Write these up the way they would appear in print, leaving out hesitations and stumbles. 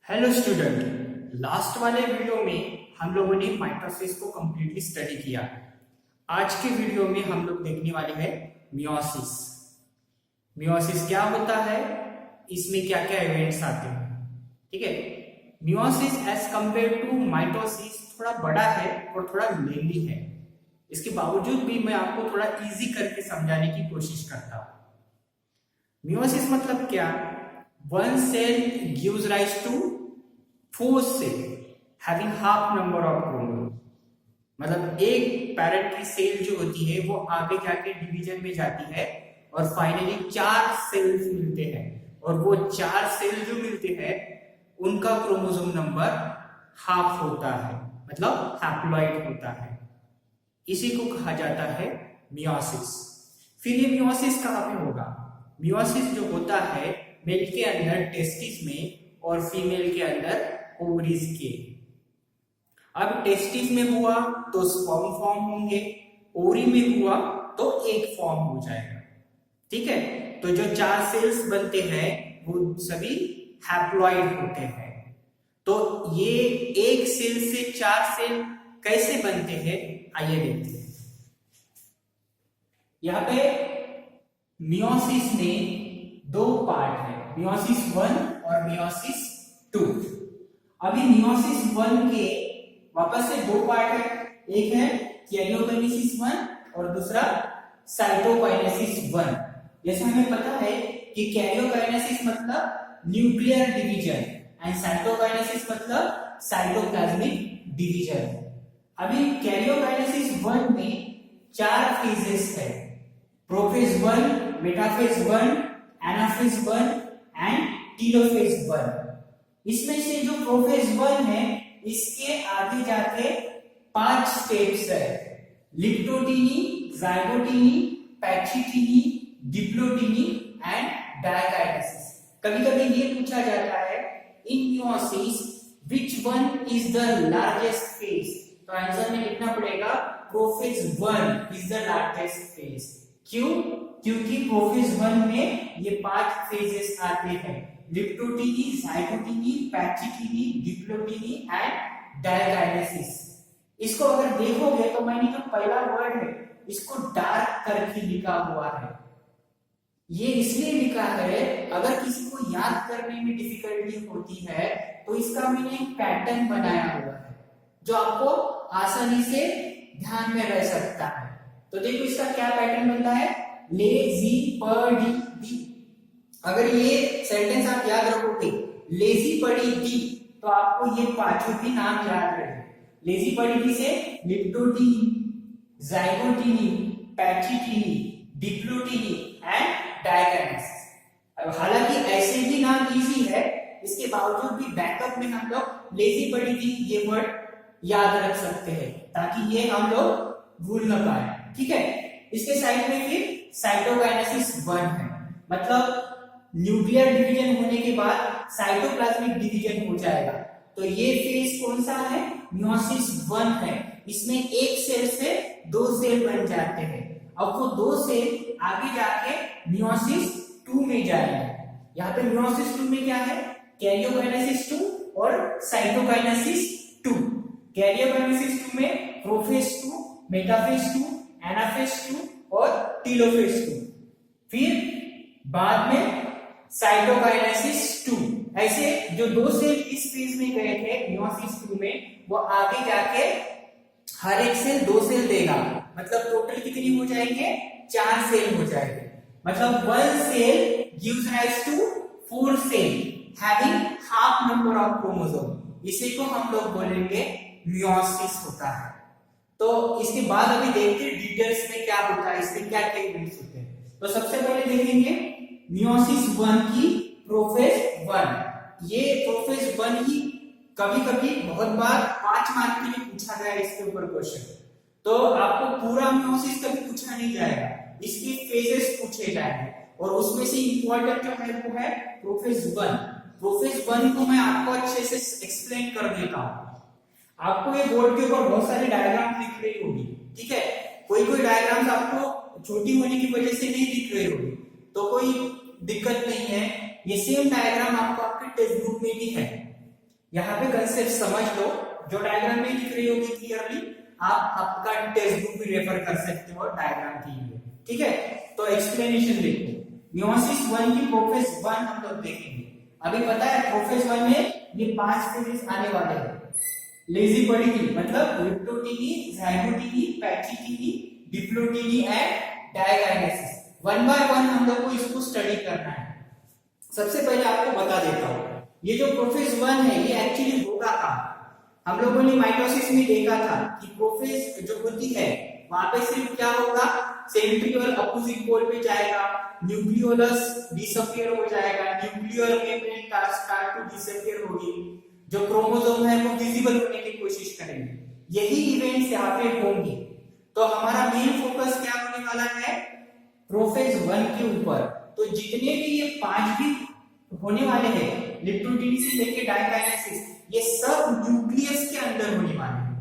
Hello student, last वाले video में हम लोगों ने माइटोसिस को कंप्लीटली स्टडी किया। आज के वीडियो में हम लोग देखने वाले हैं मियोसिस। मियोसिस क्या होता है, इसमें क्या क्या इवेंट्स आते हैं। ठीक है, meiosis as compare to mitosis थोड़ा बड़ा है और थोड़ा लेंदी है। इसके बावजूद भी मैं आपको थोड़ा इजी करके समझाने की कोशिश करता हूँ। मियोसिस मतलब क्या? One cell gives rise to four cells having half number of chromosomes। मतलब एक पैरेंट की सेल जो होती है वो आगे जाके डिवीजन में जाती है और फाइनली 4 सेल्स मिलते हैं, और वो 4 सेल जो मिलते हैं उनका क्रोमोसोम नंबर हाफ होता है, मतलब हैप्लॉइड होता है। इसी को कहा जाता है मियोसिस। फिर ये मियोसिस कहाँ पे होगा? मियोसिस जो होता है मेल के अंदर टेस्टिस में और फीमेल के अंदर ओवरीज के। अब टेस्टिस में हुआ तो स्पर्म फॉर्म होंगे, ओवरी में हुआ तो एग फॉर्म हो जाएगा। ठीक है, तो जो 4 सेल्स बनते हैं वो सभी हैप्लॉइड होते हैं। तो ये एक सेल से 4 सेल कैसे बनते हैं, आइए देखते हैं। यहाँ पे मियोसिस में 2 पार्ट है, मियोसिस 1 और मियोसिस 2। अभी मियोसिस 1 के वापस से 2 पार्ट है, एक है कैरियोकाइनेसिस 1 और दूसरा साइटोकाइनेसिस 1। जैसे हमें पता है कि कैरियोकाइनेसिस मतलब न्यूक्लियर डिवीजन एंड साइटोकाइनेसिस मतलब साइटोप्लाज्मिक डिवीजन। अभी कैरियोकाइनेसिस 1 में 4 फेजेस है, prophase 1, metaphase 1, anaphase 1 and telophase 1। इसमें से जो प्रोफेज 1 है इसके आगे जाके 5 स्टेप्स है, लिप्टोटीनी, जाइगोटीनी, पैचिटीनी, डिप्लोटीनी एंड डायकाइनेसिस। कभी-कभी ये पूछा जाता है इन meiosis which one is the largest phase, तो आंसर में लिखना पड़ेगा prophase 1 is the largest phase. क्यों? क्योंकि प्रोफेज 1 में ये 5 फेजेस आते हैं, लिप्टोटीनी, जाइगोटीनी, पैचिटीनी, डिप्लोटीनी एंड डायकाइनेसिस। इसको अगर देखोगे तो मैंने जो पहला वर्ड है इसको डार्क करके लिखा हुआ है। ये इसलिए लिखा है, अगर किसी को याद करने में डिफिकल्टी होती है तो इसका मैंने एक पैटर्न बनाया हुआ है जो आपको आसानी से ध्यान में रह सकता है। तो देखो इसका क्या पैटर्न बनता है, ले जी पढ़ी दी। अगर ये सेंटेंस आप याद रखोगे, लेजी पढ़ी दी, तो आपको ये पांचों भी नाम याद रहे। लेजी पढ़ी दी से लिप्टोटीनी, जाइगोटीनी, पैचिटीनी, डिप्लोटीनी एंड डायकाइनेसिस। हालांकि ऐसे भी नाम इजी है, इसके बावजूद भी बैकअप में हम लोग लेजी पढ़ी दी ये वर्ड याद रख सकते हैं ताकि ये हम लोग भूल न पाए। ठीक है, इसके साइड में फिर साइटोकाइनेसिस 1 है, मतलब न्यूक्लियर डिवीजन होने के बाद साइटोप्लाज्मिक डिवीजन हो जाएगा। तो ये फेज कौन सा है? मियोसिस 1 है। इसमें एक सेल से 2 सेल बन जाते हैं। अब वो 2 सेल आगे जाके मियोसिस 2 में जाएंगे। यहाँ पे मियोसिस 2 में क्या है? कैरियोकाइनेसिस 2 और साइटोकाइनेसिस 2। कैरियोकाइनेसिस 2 में प्रोफेज 2, मेटाफेज 2, एनाफेज 2 और टेलोफेज 2। फिर बाद में साइटोकाइनेसिस 2। ऐसे जो 2 सेल इस फेज में गए थे मियोसिस 2 में, वो आगे जाके हर एक सेल 2 सेल देगा, मतलब टोटल कितनी हो जाएंगे? 4 सेल हो जाएंगे। मतलब 1 cell gives rise to 4 cell having half number of chromosome. इसी को हम लोग बोलेंगे मियोसिस होता है। तो इसके बाद अभी देखते हैं डिटेल्स में क्या होता है, इसमें क्या क्या इवेंट्स होते हैं। तो सबसे पहले देखेंगे मियोसिस 1 की प्रोफेज 1। ये प्रोफेज 1 ही कभी-कभी बहुत बार 5 मार्क के लिए पूछा गया है इसके ऊपर क्वेश्चन। तो आपको पूरा मियोसिस कभी पूछा नहीं जाएगा, इसके फेजेस पूछे जाएंगे और उसमें से इंपॉर्टेंट जो है वो है प्रोफेज 1। प्रोफेज 1 को मैं आपको अच्छे से एक्सप्लेन कर देता हूं। आपको ये बोर्ड के ऊपर बहुत सारी डायग्राम दिख रही होगी। ठीक है, कोई कोई डायग्राम्स आपको छोटी होने की वजह से नहीं दिख रही होगी, तो कोई दिक्कत नहीं है, ये सेम डायग्राम आपको आपके टेक्स्ट बुक में भी है। यहाँ पे कंसेप्ट समझ लो, जो डायग्राम में दिख रही होगी क्लियरली, आप आपका टेक्स्ट बुक भी रेफर कर सकते हो डायग्राम के लिए, ठीक है। तो एक्सप्लेनेशन देखो, मियोसिस 1 की प्रोफेज 1 हम लोग देखेंगे। अभी पता है प्रोफेज 1 में ये 5 फेजेस आने वाले हैं। लेजी पॉलीटी मतलब लिप्टोटीनी, ज़ाइगोटीनी, पैचिटीनी, डिप्लोटीनी एंड डायगाइनेसिस। वन बाय वन हम लोग को इसको स्टडी करना है। सबसे पहले आपको बता देता हूं, ये जो प्रोफेज 1 है ये एक्चुअली होगा कहां। हम लोगों ने माइटोसिस में देखा था कि प्रोफेज जो होती है वहां पे सिर्फ क्या होगा, सेंट्रियोल अपोजिट पोल पे जाएगा, न्यूक्लियोलस डिसअपियर हो जाएगा, nuclear membrane start to disappear होगी, जो क्रोमोसोम है वो विजिबल होने की कोशिश करेंगे। यही इवेंट्स यहाँ पे होंगे। तो हमारा मेन फोकस क्या होने वाला है, प्रोफेज 1 के ऊपर। तो जितने भी ये 5 भी होने वाले हैं, लिप्टोटीनी से लेके डायगाइनेसिस, ये सब न्यूक्लियस के अंदर होने वाले हैं।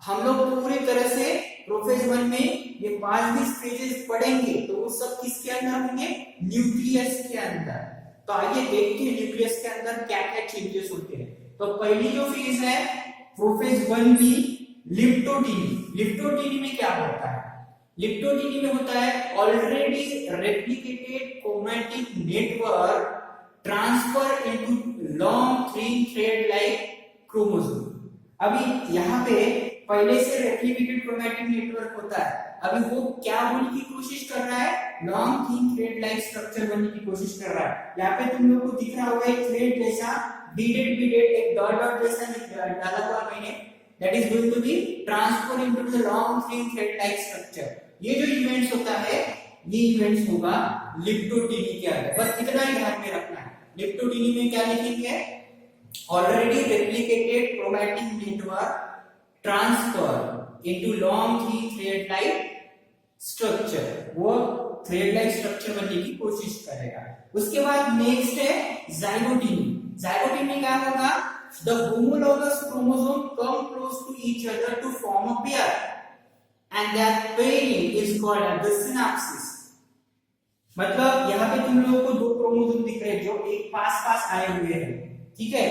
हम लोग पूरी तरह से प्रोफेज 1 में ये 5 भी स्टेजेस पढ़ेंगे, तो वो सब किसके अंदर होंगे, न्यूक्लियस के अंदर। तो आइए देखते हैं न्यूक्लियस के अंदर क्या क्या चेंजेस होते हैं। तो पहली जो फेज है प्रोफेज 1 की लिप्टोटीनी। लिप्टोटीनी में क्या होता है, लिप्टोटीनी में होता है already replicated chromatic network transfer into long thin thread like chromosome. अभी यहाँ पे पहले से रेप्लिकेटेड क्रोमैटिक नेटवर्क होता है, अभी वो क्या होने की कोशिश कर रहा है, long thin thread like structure बनने की कोशिश कर रहा है। यहाँ पे तुम लोगों को दिख रहा होगा एक थ्रेड जैसा बीडेड एक डॉट डॉट जैसा डाला हुआ मैंने, that is going to be transfer into the long thin thread like structure. ये जो इवेंट्स होता है ये इवेंट्स होगा लिप्टोटीनी के अंदर। बस इतना ही ध्यान में रखना है। लिप्टोटीनी में क्या लिखेंगे, already replicated chromatic network transfer into long thin thread like structure, वो थ्रेड लाइक स्ट्रक्चर बनने की कोशिश करेगा। उसके बाद नेक्स्ट है जाइगोटीनी। जाइगोटीनी में क्या होगा, the homologous chromosome come close to each other to form a pair and that pairing is called as the synapsis। मतलब यहाँ पे तुम लोगों को दो क्रोमोसोम दिख रहे हैं जो एक पास पास आए हुए हैं, ठीक है।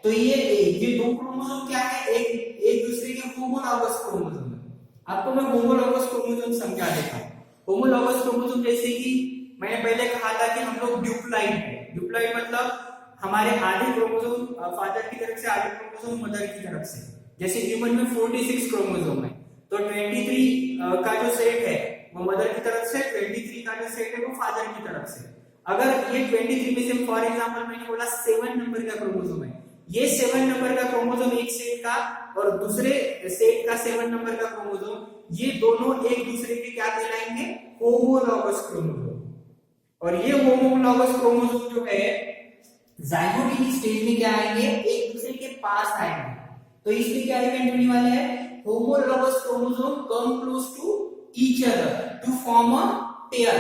तो ये दो क्रोमोसोम क्या है, एक दूसरे के होमोलॉगस क्रोमोसोम है। आपको मैं होमोलॉगस क्रोमोसोम समझा देता हूँ। होमोलॉगस क्रोमोसोम जैसे कि मैंने पहले कहा था कि हम लोग ड्यूप्लॉइड है। ड्यूप्लॉइड मतलब हमारे आधे क्रोमोसोम फादर की तरफ से, आधे क्रोमोसोम मदर की तरफ से। जैसे ह्यूमन में 46 क्रोमोसोम है, तो 23 का जो सेट है वो मदर की तरफ से, 23 का जो सेट है वो फादर की तरफ से। अगर ये 23 में से फॉर एग्जांपल मैंने बोला 7 नंबर का क्रोमोसोम है, ये 7 नंबर का क्रोमोसोम एक सेट का और दूसरे सेट का 7 नंबर का क्रोमोसोम, ये दोनों एक दूसरे के क्या कहलाएंगे, होमोलॉगस क्रोमोसोम। और ये होमोलॉगस क्रोमोसोम जो है जाइगोटीनी स्टेज में क्या आएंगे, एक दूसरे के पास आएंगे। तो इसलिए क्या इवेंट होने वाला है, homologous chromosome come close to each other to form a pair।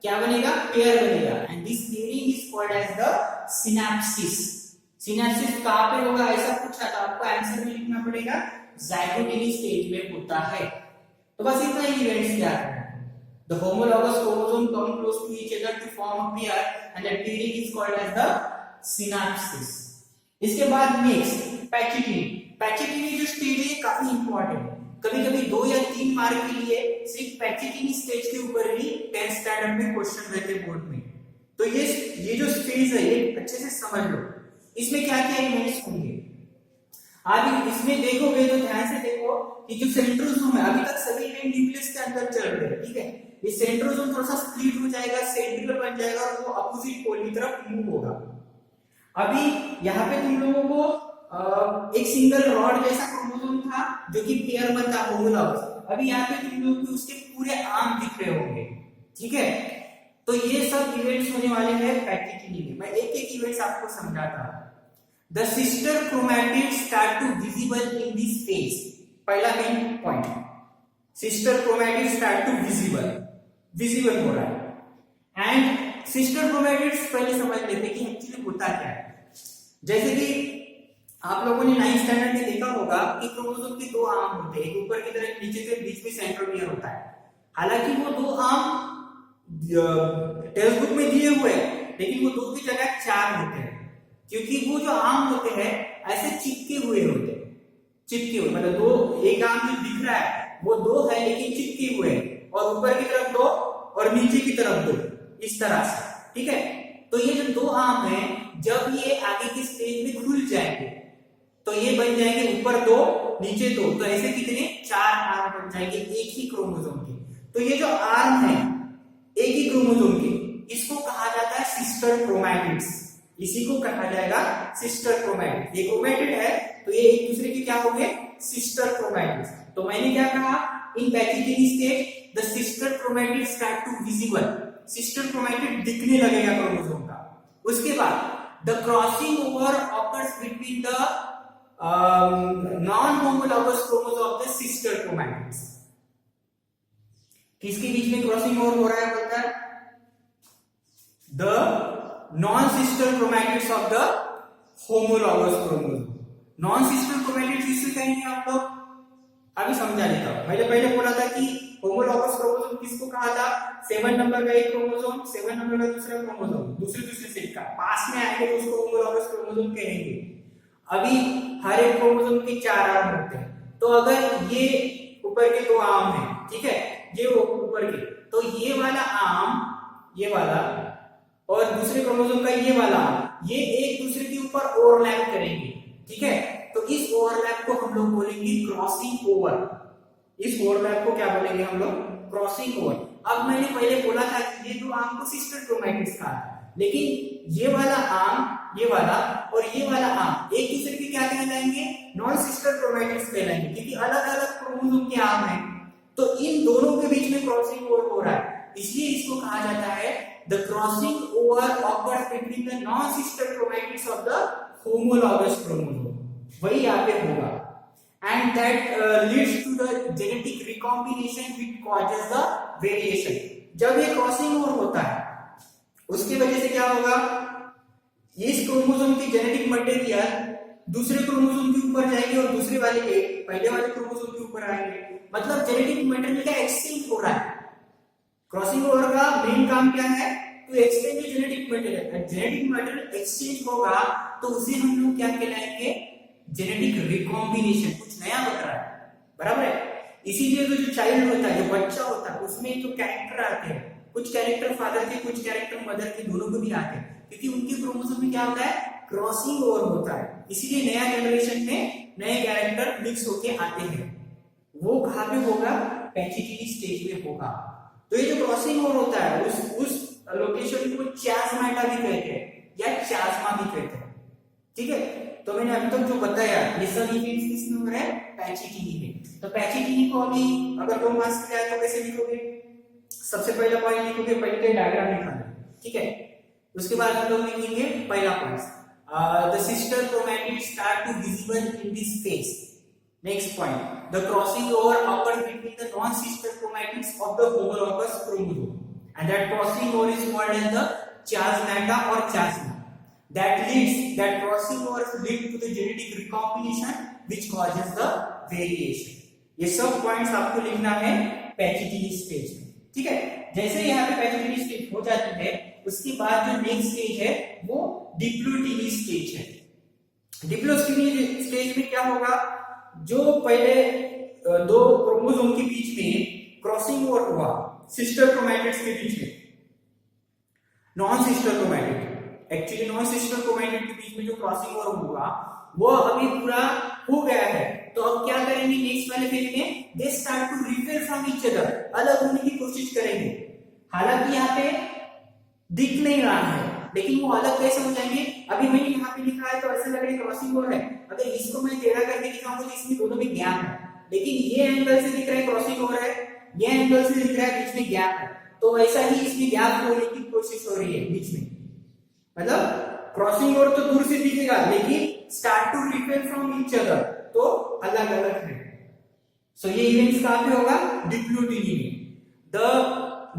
क्या बनेगा, पेयर बनेगा। and this pairing is called as the synapsis। synapsis कहाँ पे होगा, ऐसा पूछा था, आपको आंसर में लिखना पड़ेगा zygotic स्टेज में होता है। तो बस इतना ही इवेंट्स क्या है, the homologous chromosome come close to each other to form a pair and that pairing is called as the synapsis। इसके बाद नेक्स्ट पैचिटिनी। पैचिटिनी जो स्टेज है काफी इंपॉर्टेंट है। कभी-कभी 2 या 3 मार्क के लिए सिर्फ पैचिटिनी स्टेज के ऊपर ही 10th स्टैंडर्ड में क्वेश्चन रहते हैं बोर्ड में। तो ये जो स्टेज है ये अच्छे से समझ लो, इसमें क्या-क्या इवेंट्स होंगे। आप इसमें देखोगे तो ध्यान से देखो कि जो सेंट्रोसोम है, अभी तक सभी इवेंट न्यूक्लियस के अंदर चल रहे हैं, ठीक है। ये सेंट्रोसोम थोड़ा सा स्प्लिट हो जाएगा, सेंट्रियोल बन जाएगा और वो अपोजिट पोल की तरफ मूव होगा। अभी यहाँ पे तुम लोगों को एक सिंगल रॉड जैसा क्रोमोसोम था जो कि पेयर बनता होमोलॉगस। अभी यहाँ पे तुम लोगों को उसके पूरे आर्म दिख रहे होंगे, ठीक है। तो ये सब इवेंट्स होने वाले हैं पैचिटिनी में। मैं एक इवेंट्स आपको समझाता हूं। The sister chromatid start to visible in this phase. पहला main point, sister chromatid start to visible हो रहा है। एंड सिस्टर क्रोमैटिड्स पहले समझ लेते कि एक्चुअली होता क्या है। जैसे कि आप लोगों ने 9th स्टैंडर्ड में देखा होगा कि क्रोमोसोम के 2 आर्म होते हैं, एक ऊपर की तरफ, नीचे से बीच में सेंट्रोमियर होता है। हालांकि वो 2 आर्म टेक्स्ट बुक में दिए हुए हैं, लेकिन वो 2 की जगह 4 होते हैं, क्योंकि वो जो आर्म होते हैं ऐसे चिपके हुए होते हैं, चिपके हुए मतलब दो, एक आम जो दिख रहा है वो दो है लेकिन चिपके हुए हैं, और ऊपर की तरफ दो और नीचे की तरफ दो, इस तरह से, ठीक है। तो ये जो दो आम है, जब ये आगे के स्टेज में खुल जाएंगे तो ये बन जाएंगे ऊपर दो नीचे दो, तो ऐसे कितने, 4 आर्म बन जाएंगे एक ही क्रोमोसोम के। तो ये जो आर्म है एक ही क्रोमोसोम के, इसको कहा जाता है सिस्टर क्रोमैटिड्स, इसी को कहा जाएगा सिस्टर क्रोमैटिड। ये क्रोमैटिड है तो ये एक दूसरे के क्या होंगे, सिस्टर क्रोमैटिड्स। तो मैंने क्या कहा, in pachytene stage the sister chromatid start to visible, sister chromatid दिखने लगेगा क्रोमोसोम का। उसके बाद the crossing over occurs between the non-homologous chromosome of the sister chromatids। किसके बीच में क्रॉसिंग ओवर हो रहा है, बोलता है the non-sister chromatids of the homologous chromosome। non-sister chromatids किससे कहेंगे आप लोग, अभी समझा देता हूं। मैंने पहले बोला था कि होमोलॉगस क्रोमोसोम किसको कहा था, 7 नंबर का एक क्रोमोसोम, 7 नंबर का दूसरा क्रोमोसोम, दूसरे सेट का पास में आएंगे तो उसको होमोलॉगस क्रोमोसोम कहेंगे। अभी हर एक क्रोमोसोम के 4 आर्म होते हैं, तो अगर ये ऊपर के 2 आर्म हैं, ठीक है, ये ऊपर के, तो ये वाला आर्म, ये वाला, और दूसरे क्रोमोसोम का ये वाला आर्म, ये एक दूसरे के ऊपर ओवरलैप करेंगे, ठीक है। तो इस ओवरलैप को हम लोग बोलेंगे क्रॉसिंग ओवर, इस ओवरलैप को क्या बोलेंगे हम लोग, क्रॉसिंग ओवर। अब मैंने पहले बोला था कि ये 2 आर्म को सिस्टर क्रोमैटिड्स कहा था, लेकिन ये वाला आर्म, ये वाला और ये वाला आर्म एक दूसरे के क्या कहलाएंगे, नॉन सिस्टर क्रोमैटिड्स कहलाएंगे, क्योंकि अलग अलग क्रोमोसोम के आर्म हैं, तो इन दोनों के बीच में क्रॉसिंग ओवर हो रहा है, इसलिए इसको कहा जाता है the crossing over occurs between the non sister chromatids of the homologous chromosome, वही यहाँ पे होगा। And that leads to the genetic recombination which causes the variation. जब ये क्रॉसिंग ओवर होता है उसकी वजह से क्या होगा, इस क्रोमोसोम की जेनेटिक मटेरियल दूसरे क्रोमोसोम के ऊपर जाएगी और दूसरे वाले के पहले वाले क्रोमोसोम के ऊपर आएंगे, मतलब जेनेटिक मटेरियल का एक्सचेंज हो रहा है। क्रॉसिंग ओवर का मेन काम क्या है, तो exchange genetic material, genetic material exchange होगा तो उसे हम लोग क्या कहलाएंगे, जेनेटिक रिकॉम्बिनेशन, कुछ नया बन रहा है, बराबर है। इसीलिए जो चाइल्ड होता है, जो बच्चा होता है, उसमें जो कैरेक्टर आते हैं, कुछ कैरेक्टर फादर के, कुछ कैरेक्टर मदर के, दोनों को भी आते हैं, क्योंकि उनके क्रोमोसोम में क्या होता है, क्रॉसिंग ओवर होता है, इसीलिए नया जनरेशन में नए कैरेक्टर मिक्स होके आते हैं। वो कहां पे होगा, पैचिटिनी स्टेज में होगा। तो ये जो क्रॉसिंग ओवर होता है उस लोकेशन को चास्माटा भी कहते हैं या चास्मा भी कहते हैं, ठीक है। तो मैंने अभी तक जो बताया ये सब इवेंट्स किसमें हो रहा है, पैचिटिनी में। तो पैचिटिनी को अभी अगर 2 मार्क्स मिला है तो कैसे लिखोगे, सबसे पहला पॉइंट लिखोगे, पहले डायग्राम लिखना, ठीक है। उसके बाद हम लोग लिखेंगे पहला point, the sister chromatid start to visible in this phase. Next point, the crossing over occurs between the non-sister chromatids of the homologous chromosome, and that crossing over is called as the chasmata or chasma. That crossing over lead to the genetic recombination which causes the variation. ये सब points आपको लिखना है पैचिटिनी stage में, ठीक है। जैसे यहाँ पे पैचिटिनी स्टेज हो जाती है, उसके बाद जो नेक्स्ट स्टेज है वो डिप्लोटिनी स्टेज है। डिप्लोटिनी स्टेज में क्या होगा, जो पहले 2 क्रोमोसोम के बीच में क्रॉसिंग ओवर हुआ सिस्टर क्रोमैटिड्स के बीच में, non sister chromatid, actually non sister chromatid के बीच में जो क्रॉसिंग ओवर हुआ वो अभी पूरा हो गया है। तो अब क्या करेंगे, नेक्स्ट वाले फेज में they start to repair from each other, अलग होने की कोशिश करेंगे। हालांकि यहाँ पे दिख नहीं रहा है, लेकिन वो अलग कैसे हो जाएंगे, अभी मैंने यहाँ पे लिखा है तो ऐसा लग रहा है क्रॉसिंग ओवर है, अगर इसको मैं टेढ़ा करके दिखाऊंगा तो इसमें दोनों में गैप है, लेकिन ये एंगल से दिख रहा है क्रॉसिंग ओवर है, ये एंगल से दिख रहा है बीच में गैप है, तो ऐसा ही इसमें गैप होने की कोशिश हो रही है बीच में, मतलब क्रॉसिंग ओवर तो दूर से दिखेगा लेकिन start to repair from each other, तो अलग अलग है। सो ये इवेंट्स कहां पे होगा, डिप्लोटिनी में। The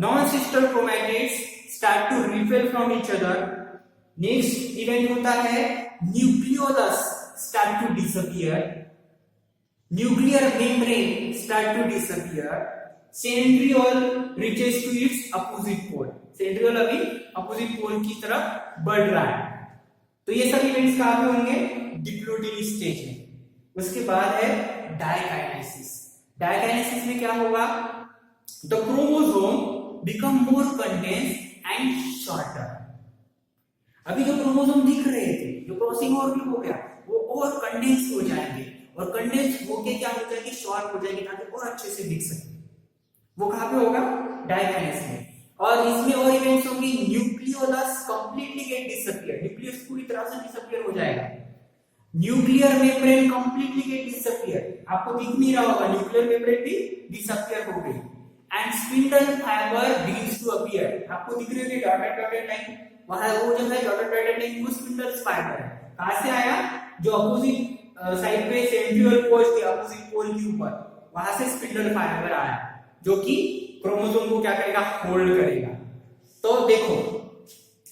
non sister chromatids start to repair from each other. Next event होता है nucleolus start to disappear, nuclear membrane start to disappear, centriole reaches to its opposite pole, centriole अभी अपोजिट पोल की तरफ बढ़ रहा है। तो ये सब इवेंट्स कहाँ पे होंगे? डिप्लोइडी स्टेज में। उसके बाद है डायकाइनेसिस। डायकाइनेसिस में क्या होगा? The chromosome become more condense and shorter. अभी जो क्रोमोसोम दिख रहे थे, जो क्रॉसिंग ओवर भी हो गया, वो और कंडेंस हो जाएंगे, और कंडेंस होके क्या हो जाएगी? शॉर्ट हो जाएगी, ताकि और अच्छे से दिख सके। वो कहां पे होगा? डायकाइनेसिस में। और इसमें और इवेंट्स होंगे, nucleolus completely gate disappear, nucleus पूरी तरह से डिसअपियर हो जाएगा। Nuclear membrane completely gate disappear, आपको दिख नहीं रहा होगा, न्यूक्लियर मेम्ब्रेन भी डिसअपियर हो गई। And spindle fibre begins to appear, आपको दिख रही है डॉटेड डॉटेड लाइन, वहां वो जो है डॉटेड डॉटेड लाइन वो स्पिंडल फाइबर है। कहां से आया? जो अपोजिट साइड पे सेंट्रियोल पोल के अपोजिट पोल के ऊपर, वहां से स्पिंडल फाइबर आया, जो कि क्रोमोसोम को क्या करेगा? होल्ड करेगा। तो देखो,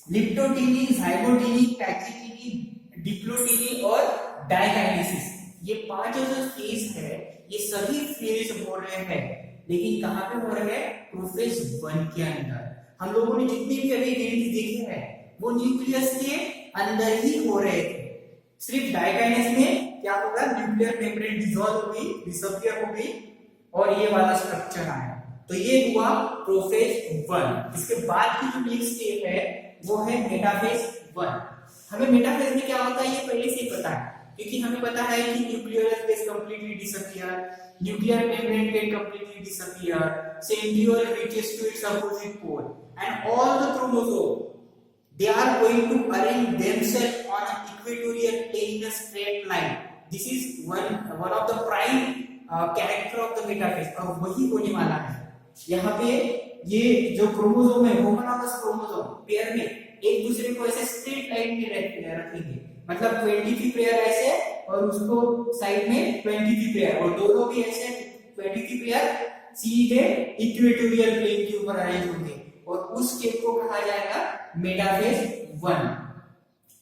लिप्टोटीनी, ज़ाइगोटीनी, पैक्सीटीनी, डिप्लोटीनी और डायकाइनेसिस, ये पांचों जो फेज है, ये सभी फेज हो रहे हैं, लेकिन कहां पे हो रहे हैं? प्रोफेज 1 के अंदर। हम लोगों ने जितने भी अभी इवेंट्स देखे हैं, वो न्यूक्लियस के अंदर ही हो रहे थे। सिर्फ डायकाइनेसिस में क्या होगा? न्यूक्लियर मेम्ब्रेन डिसॉल्व हो गई, डिसअपियर हो गई, और ये वाला स्ट्रक्चर आया। तो ये हुआ प्रोफेज 1। इसके बाद की जो नेक्स्ट स्टेप है वो है मेटाफेज 1। हमें मेटाफेज में क्या होता है ये पहले से ही पता है, क्योंकि हमें पता है कि nuclear space completely disappear, nuclear membrane get completely disappear, centriole reaches to its opposite pole, and all the chromosome they are going to arrange themselves on an equatorial plane in a straight line. This is one of the prime character of the metaphase, और वही होने वाला है यहाँ पे। ये जो chromosome है, होमोलॉगस क्रोमोसोम पेयर में एक दूसरे को ऐसे स्ट्रेट लाइन में रखेंगे, मतलब 23 पेयर ऐसे और उसको साइड में 23 पेयर, और दोनों भी ऐसे 23 पेयर सीधे इक्वेटोरियल प्लेन के ऊपर अरेंज होंगे, और उस स्टेप को कहा जाएगा मेटाफेज 1।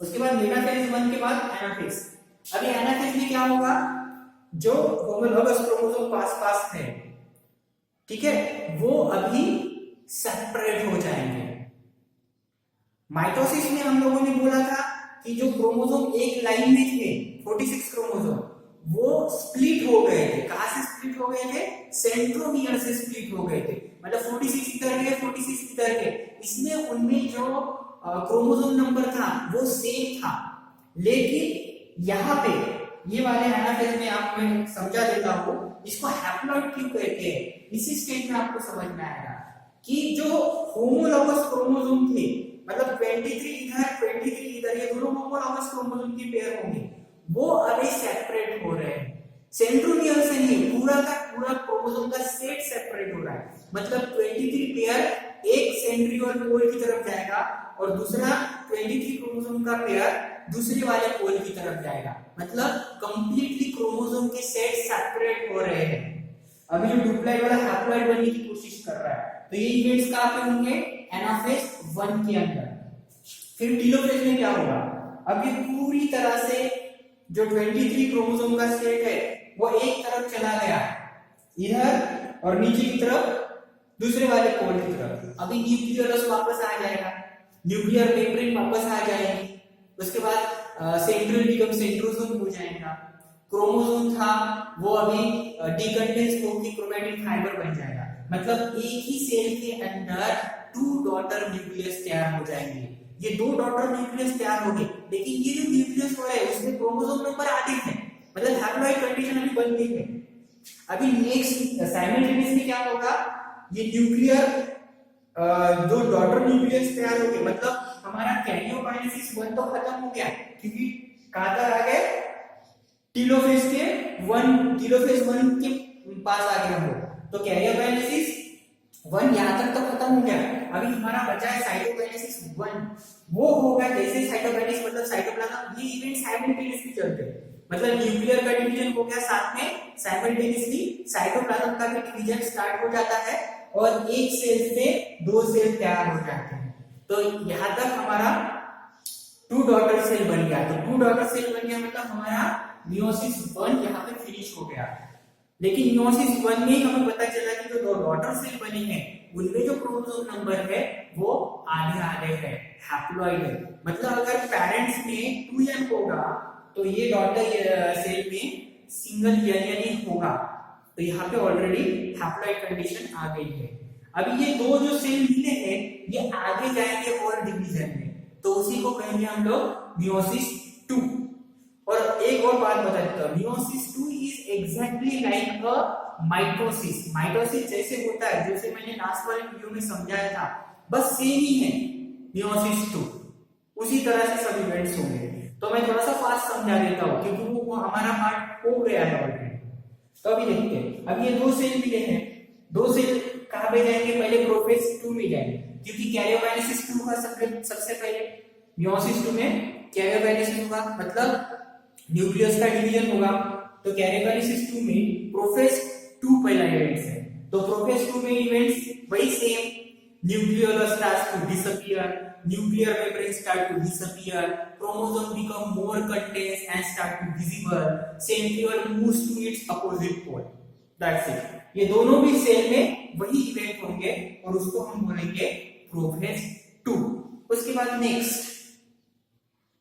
उसके बाद मेटाफेज 1 के बाद एनाफेज। अभी एनाफेज में क्या होगा? जो होमोलॉगस क्रोमोसोम पास है, ठीक है, वो अभी सेपरेट हो जाएंगे। माइटोसिस में हम लोगों ने बोला था कि जो क्रोमोसोम एक लाइन में थे 46 क्रोमोसोम, वो स्प्लिट हो गए थे। कहां से स्प्लिट हो गए थे? सेंट्रोमियर से स्प्लिट हो गए थे, मतलब 46 इधर के 46 इधर के। इसमें उनमें जो क्रोमोसोम नंबर था वो सेम था, लेकिन यहाँ पे ये वाले एनाफेज में आपको मैं समझा देता हूँ, इसको हैप्लॉइड क्यों कहते हैं। इसी स्टेज में आपको समझ में आएगा कि जो होमोलॉगस क्रोमोसोम थे, मतलब 23 इधर 23 इधर, ये दोनों होमोलॉगस क्रोमोसोम की पेयर होंगे, वो अभी सेपरेट हो रहे हैं। सेंट्रोमियर से नहीं, पूरा का पूरा क्रोमोसोम का सेट सेपरेट हो रहा है, मतलब 23 पेयर एक सेंट्रियोल पोल की तरफ जाएगा और दूसरा 23 क्रोमोसोम का पेयर दूसरे वाले पोल की तरफ जाएगा, मतलब कंप्लीटली क्रोमोसोम के सेट सेपरेट हो रहे हैं। अभी जो डुप्लॉइड वाला हैप्लॉइड बनने की कोशिश कर रहा है, तो ये इवेंट्स कहां पे होंगे? एनाफेज 1 के अंदर। फिर टेलोफेज में क्या होगा? अब ये पूरी तरह से जो 23 क्रोमोसोम का सेट है वो एक तरफ चला गया इधर, और नीचे की तरफ दूसरे वाले पोल की तरफ। अभी न्यूक्लियस वापस आ जाएगा, न्यूक्लियर मेम्ब्रेन वापस आ जाएगी, उसके बाद सेंट्रियोल बिकम सेंट्रोसोम हो जाएगा। क्रोमोसोम था वो अभी डिकंडेंस होकर क्रोमैटिन फाइबर बन जाएगा, मतलब एक ही सेल के अंदर 2 डॉटर न्यूक्लियस तैयार हो जाएंगे। ये 2 डॉटर न्यूक्लियस तैयार होंगे, लेकिन ये जो न्यूक्लियस हो रहा है उसमें क्रोमोसोम नंबर अधिक है, मतलब हैप्लॉइड कंडीशन अभी बन गई है। अभी नेक्स्ट साइमल्टेनियसली क्या होगा? ये न्यूक्लियर 2 डॉटर न्यूक्लियस तैयार हो गए, मतलब हमारा कैरियोकाइनेसिस 1 तो खत्म हो गया, क्योंकि कहां तक आ गए? टेलोफेज के 1 के पास आ गए हम लोग। तो कैरियोकाइनेसिस 1 यहां तक तो खत्म हो गया। अभी हमारा बचा है साइटोकाइनेसिस 1। वो होगा जैसे साइटोकाइनेसिस, मतलब साइटोप्लाज्म, ये इवेंट साइमल्टेनियसली चलते हैं, मतलब न्यूक्लियर का डिवीजन हो गया, साथ में साइमल्टेनियसली साइटोप्लाज्म का भी डिवीजन स्टार्ट हो जाता है, और एक सेल से 2 सेल तैयार हो जाते हैं। तो यहां तक हमारा 2 डॉटर सेल बन गया। तो 2 डॉटर सेल बन गया मतलब हमारा मियोसिस 1 यहाँ पे फिनिश हो गया। लेकिन मियोसिस 1 में हमें पता चला कि जो 2 डॉटर सेल बनी है उनमें जो क्रोमोसोम नंबर है वो आधे आधे है, हैप्लॉइड है। मतलब अगर पेरेंट्स में 2n होगा तो ये डॉटर सेल में सिंगल n होगा, तो यहाँ पे ऑलरेडी हैप्लॉइड कंडीशन आ गई है। अभी ये दो जो सेल मिले हैं ये आगे जाएंगे और डिवीजन में, तो उसी को कहेंगे हम लोग मियोसिस 2। और एक और बात बता देता हूँ, meiosis 2 is exactly like a mitosis. Mitosis जैसे होता है, जैसे मैंने लास्ट वाले वीडियो में समझाया था, बस सेम ही है मियोसिस 2, उसी तरह से सब इवेंट्स होंगे। तो मैं थोड़ा सा फास्ट समझा देता हूँ क्योंकि वो हमारा पार्ट हो गया है ऑलरेडी। तो अभी देखते हैं, अब ये दो सेल मिले हैं, दो सेल कहां पे जाएंगे, पहले प्रोफेज 2 में जाएंगे क्योंकि कैरियोकाइनेसिस 2 का सबसे पहले मियोसिस 2 में कैरियोकाइनेसिस होगा, मतलब न्यूक्लियस का डिवीजन होगा। तो कैरियोकाइनेसिस 2 में प्रोफेज 2 पहला इवेंट्स है, तो प्रोफेज 2 में इवेंट्स वही same, nuclear starts to disappear, nuclear membrane start to disappear, chromosome become more condensed and start to visible, centriole moves to its opposite pole, that's it। ये दोनों भी cell में वही इवेंट होंगे और उसको हम बोलेंगे प्रोफेज 2। उसके बाद नेक्स्ट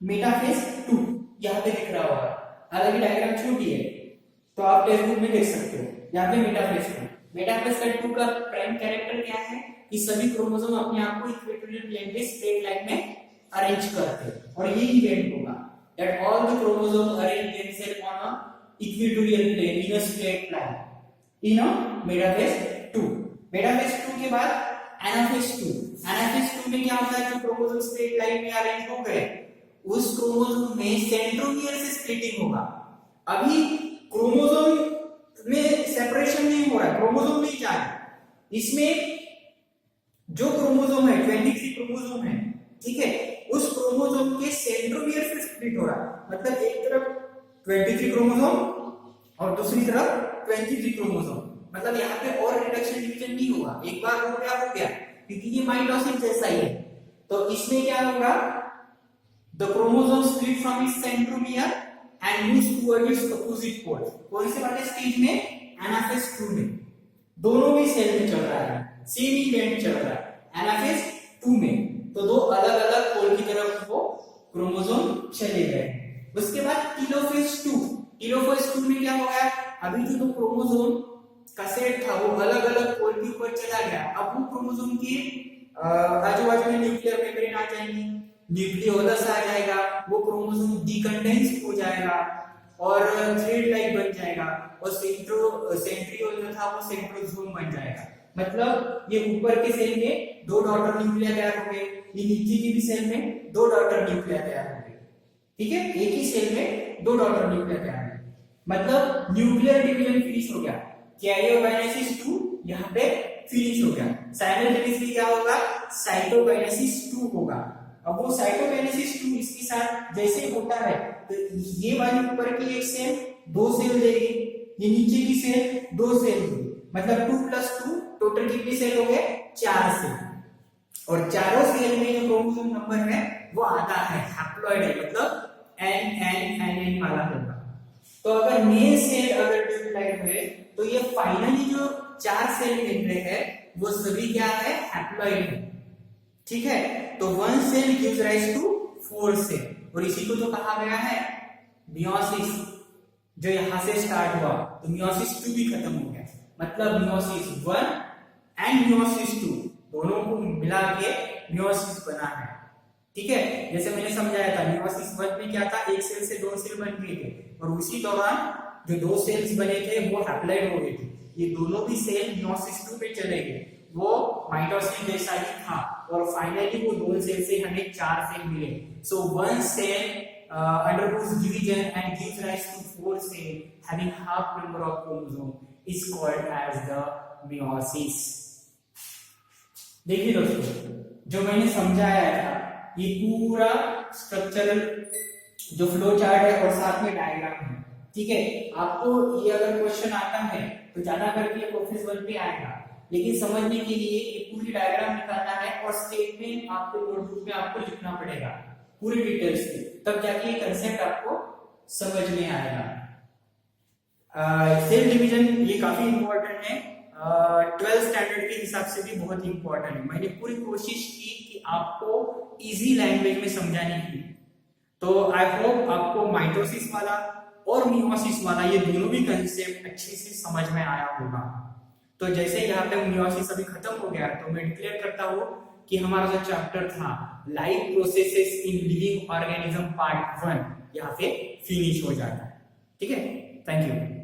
मेटाफेज 2, यहाँ पे दिख रहा होगा, हालांकि डायग्राम छोटी है तो आप टेक्स्ट बुक में देख सकते हो। यहाँ पे मेटाफेज 2, मेटाफेज 2 का प्राइम कैरेक्टर क्या है कि सभी क्रोमोसोम अपने आप को इक्वेटोरियल प्लेन पे स्ट्रेट लाइन में अरेंज करते हैं, और ये इवेंट होगा that all the chromosome arrange themselves on a equatorial plane in a straight line in a metaphase 2। Metaphase 2 के बाद एनाफेज 2। एनाफेज 2 में क्या होता है, जो क्रोमोसोम स्ट्रेट लाइन में अरेंज हो गए उस क्रोमोसोम में सेंट्रोमियर से स्प्लिटिंग होगा। अभी क्रोमोसोम में सेपरेशन नहीं हो रहा है, क्रोमोसोम नहीं जा रहा, इसमें जो क्रोमोसोम है 23 क्रोमोसोम है, ठीक है, उस क्रोमोसोम के सेंट्रोमियर से स्प्लिट हो रहा है, मतलब एक तरफ 23 क्रोमोसोम और दूसरी तरफ 23 क्रोमोसोम, मतलब यहाँ पे और रिडक्शन डिवीजन नहीं होगा, एक बार हो गया क्योंकि ये माइटोसिस जैसा ही है। तो इसमें क्या होगा, the chromosome split from its centromere and moves toward its opposite pole. कौन से वाले स्टेज में, एनाफेज 2 में, दोनों भी सेल में चल रहा है, सेम इवेंट चल रहा है एनाफेज 2 में, तो दो अलग अलग पोल की तरफ वो क्रोमोसोम चले गए। उसके बाद टेलोफेज 2। टेलोफेज 2 में क्या हो गया, अभी जो तो क्रोमोसोम का सेट था वो अलग अलग पोल के ऊपर चला गया, अब वो क्रोमोसोम के आजू बाजू में न्यूक्लियर मेम्ब्रेन आ जाएंगी, न्यूक्लियोलस आ जाएगा, वो क्रोमोसोम डिकंडेंस हो जाएगा और थ्रेड लाइक बन जाएगा, और सेंट्रियोल जो था वो सेंट्रोसोम बन जाएगा। मतलब ये ऊपर के सेल में दो डॉटर न्यूक्लिया तैयार हो गए, ये नीचे की भी सेल में दो डॉटर न्यूक्लिया तैयार हो गए, ठीक है, एक ही सेल में दो डॉटर न्यूक्लिया तैयार हो गए, मतलब न्यूक्लियर डिवीजन फिनिश हो गया। कैरियोकाइनेसिस 2 यहाँ पे फिनिश हो गया। साइमल्टेनियसली क्या होगा, साइटोकाइनेसिस 2 होगा। अब वो साइटोकाइनेसिस 2 इसके साथ जैसे होता है तो ये वाली ऊपर की एक सेल दो सेल देगी, ये नीचे की सेल दो सेल देगी, मतलब 2 + 2 टोटल कितने सेल हो गए, 4 सेल, और चारों सेल में जो क्रोमोसोम नंबर है वो आता है हैप्लॉइड है, मतलब n वाला होगा। तो अगर मेल सेल अगर डिवाइड हुए तो ये फाइनली जो 4 सेल मिल रहे हैं वो सभी क्या है, हैप्लॉइड है, ठीक है। तो 1 cell gives rise to 4 cell, और इसी को जो कहा गया है मियोसिस, जो यहां से स्टार्ट हुआ, तो मियोसिस 2 भी खत्म हो गया, मतलब मियोसिस 1 एंड मियोसिस 2 दोनों को मिला के मियोसिस बना है, ठीक है। जैसे मैंने समझाया था मियोसिस 1 में क्या था, एक सेल से दो सेल बन गए थे, और उसी दौरान जो दो सेल्स बने थे वो हैप्लॉइड हो गए थे, ये दोनों भी सेल मियोसिस 2 में चले गए, वो माइटोसिस जैसा ही था, और फाइनली वो दो सेल से हमें 4 सेल मिले। सो 1 cell undergoes division and gives rise to 4 cells having half number of chromosomes is called as the meiosis। देखिए दोस्तों, जो मैंने समझाया था ये पूरा स्ट्रक्चरल जो फ्लो चार्ट है और साथ में डायग्राम है, ठीक है। आपको ये अगर क्वेश्चन आता है तो ज्यादा करके प्रोफेस 1 पे आएगा, लेकिन समझने के लिए ये पूरी डायग्राम निकालना है और स्टेटमेंट आपको नोटबुक में आपको लिखना पड़ेगा पूरी डिटेल्स में, तब जाके ये कंसेप्ट आपको समझ में आएगा। सेल डिवीजन ये काफी इंपॉर्टेंट है 12th स्टैंडर्ड के हिसाब से भी बहुत इंपॉर्टेंट है। मैंने पूरी कोशिश की कि आपको इजी लैंग्वेज में समझाने की। तो आई होप आपको माइटोसिस वाला और मियोसिस वाला ये दोनों भी कंसेप्ट अच्छे से समझ में आया होगा। तो जैसे यहाँ पे मियोसिस अभी खत्म हो गया, तो मैं डिक्लेयर करता हूँ कि हमारा जो चैप्टर था life processes in living organism part 1 यहाँ पे फिनिश हो जाता है। ठीक है, थैंक यू।